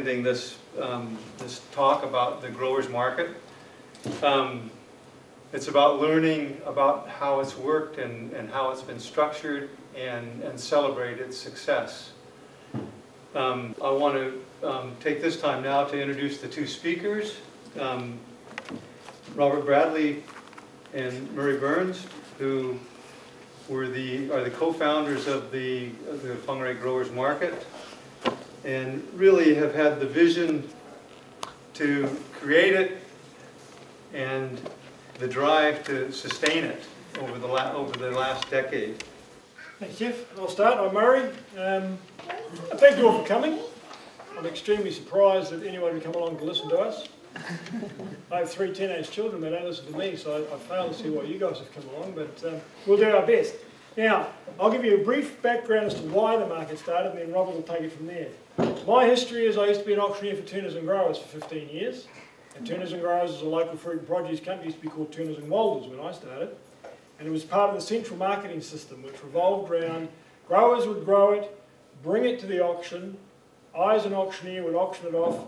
attending this, this talk about the growers market. It's about learning about how it's worked and how it's been structured and celebrate its success. I want to take this time now to introduce the two speakers, Robert Bradley and Murray Burns, who are the co-founders of the whangarei Growers Market, and really have had the vision to create it and the drive to sustain it over the last decade. Thanks, Jeff. I'll start. I'm Murray. Thank you all for coming. I'm extremely surprised that anyone would come along to listen to us. I have 3 teenage children, they don't listen to me, so I fail to see why you guys have come along, but we'll do our best. Now, I'll give you a brief background as to why the market started, and then Robert will take it from there. My history is I used to be an auctioneer for Turners and Growers for 15 years. And Turners and Growers is a local fruit and produce company, used to be called Turners and Walders when I started. And it was part of the central marketing system, which revolved around growers would grow it, bring it to the auction, I as an auctioneer would auction it off,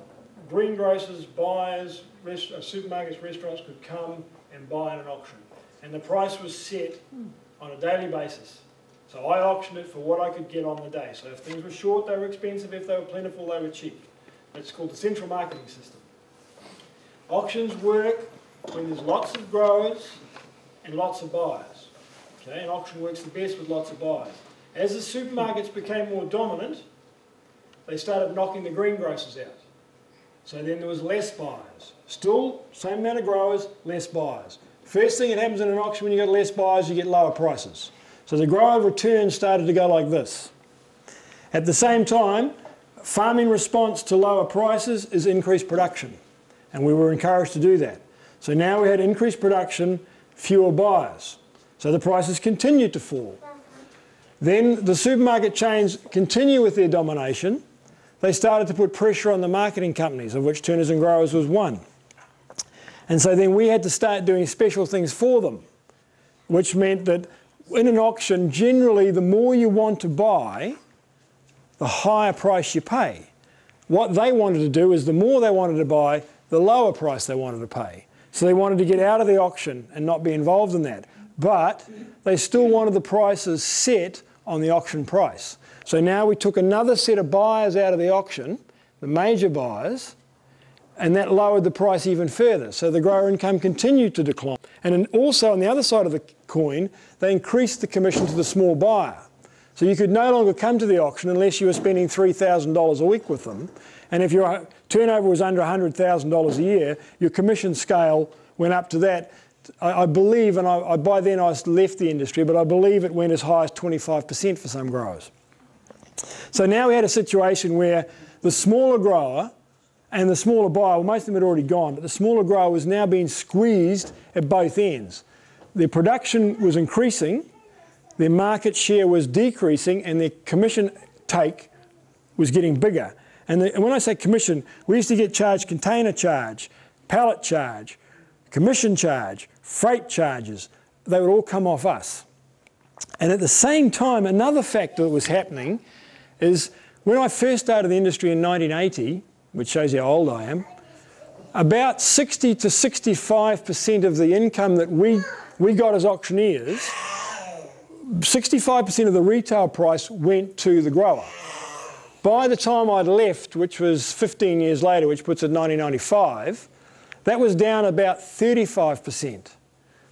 greengrocers, buyers, supermarkets, restaurants could come and buy at an auction. And the price was set on a daily basis. So I auctioned it for what I could get on the day. So if things were short, they were expensive. If they were plentiful, they were cheap. That's called the central marketing system. Auctions work when there's lots of growers and lots of buyers. Okay, and auction works the best with lots of buyers. As the supermarkets became more dominant, they started knocking the greengrocers out. So then there was less buyers. Still, same amount of growers, less buyers. First thing that happens in an auction when you get less buyers, you get lower prices. So the grower return started to go like this. At the same time, farming response to lower prices is increased production. And we were encouraged to do that. So now we had increased production, fewer buyers. So the prices continued to fall. Then the supermarket chains continue with their domination. They started to put pressure on the marketing companies, of which Turners and Growers was one. And so then we had to start doing special things for them, which meant that in an auction, generally the more you want to buy, the higher price you pay. What they wanted to do is the more they wanted to buy, the lower price they wanted to pay. So they wanted to get out of the auction and not be involved in that. But they still wanted the prices set on the auction price. So now we took another set of buyers out of the auction, the major buyers, and that lowered the price even further. So the grower income continued to decline. And also on the other side of the coin, they increased the commission to the small buyer. So you could no longer come to the auction unless you were spending $3,000 a week with them. And if your turnover was under $100,000 a year, your commission scale went up to that. I believe, and by then I left the industry, but I believe it went as high as 25% for some growers. So now we had a situation where the smaller grower and the smaller buyer, well, most of them had already gone, but the smaller grower was now being squeezed at both ends. Their production was increasing, their market share was decreasing, and their commission take was getting bigger. And when I say commission, we used to get charged container charge, pallet charge, commission charge, freight charges. They would all come off us. And at the same time, another factor that was happening is when I first started the industry in 1980, which shows you how old I am, about 60 to 65% of the income that we got as auctioneers, 65% of the retail price went to the grower. By the time I'd left, which was 15 years later, which puts it 1995, that was down about 35%.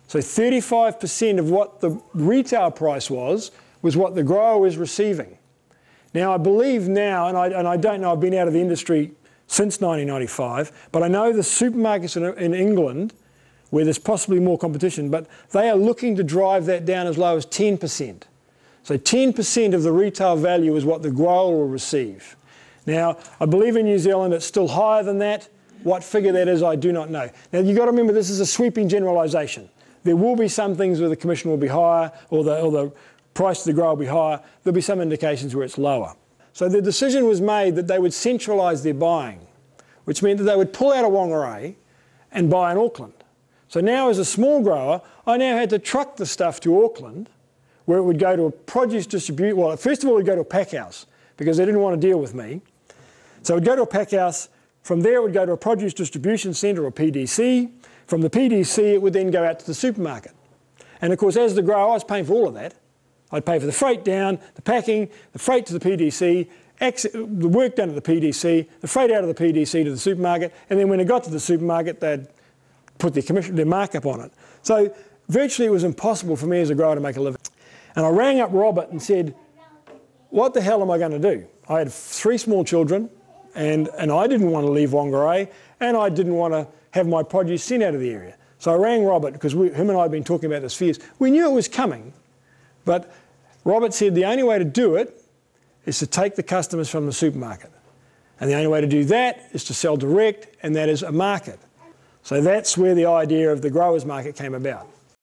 So 35% of what the retail price was what the grower was receiving. Now I believe now, and I don't know, I've been out of the industry since 1995, but I know the supermarkets in England, where there's possibly more competition, but they are looking to drive that down as low as 10%. So 10% of the retail value is what the grower will receive. Now, I believe in New Zealand it's still higher than that. What figure that is, I do not know. Now, you've got to remember this is a sweeping generalisation. There will be some things where the commission will be higher or the price to the grower will be higher. There'll be some indications where it's lower. So the decision was made that they would centralise their buying, which meant that they would pull out of Whangarei and buy in Auckland. So now as a small grower, I now had to truck the stuff to Auckland, where it would go to a produce distribution. Well, first of all, it would go to a pack house because they didn't want to deal with me. So it would go to a pack house. From there, it would go to a produce distribution centre, or PDC. From the PDC, it would then go out to the supermarket. And of course, as the grower, I was paying for all of that. I'd pay for the freight down, the packing, the freight to the PDC, the work done at the PDC, the freight out of the PDC to the supermarket, and then when it got to the supermarket, they'd put their markup on it. So virtually it was impossible for me as a grower to make a living. And I rang up Robert and said, what the hell am I going to do? I had 3 small children, and I didn't want to leave Whangarei, and I didn't want to have my produce sent out of the area. So I rang Robert, because him and I had been talking about this for years. We knew it was coming, but Robert said the only way to do it is to take the customers from the supermarket. And the only way to do that is to sell direct, and that is a market. So that's where the idea of the growers market came about.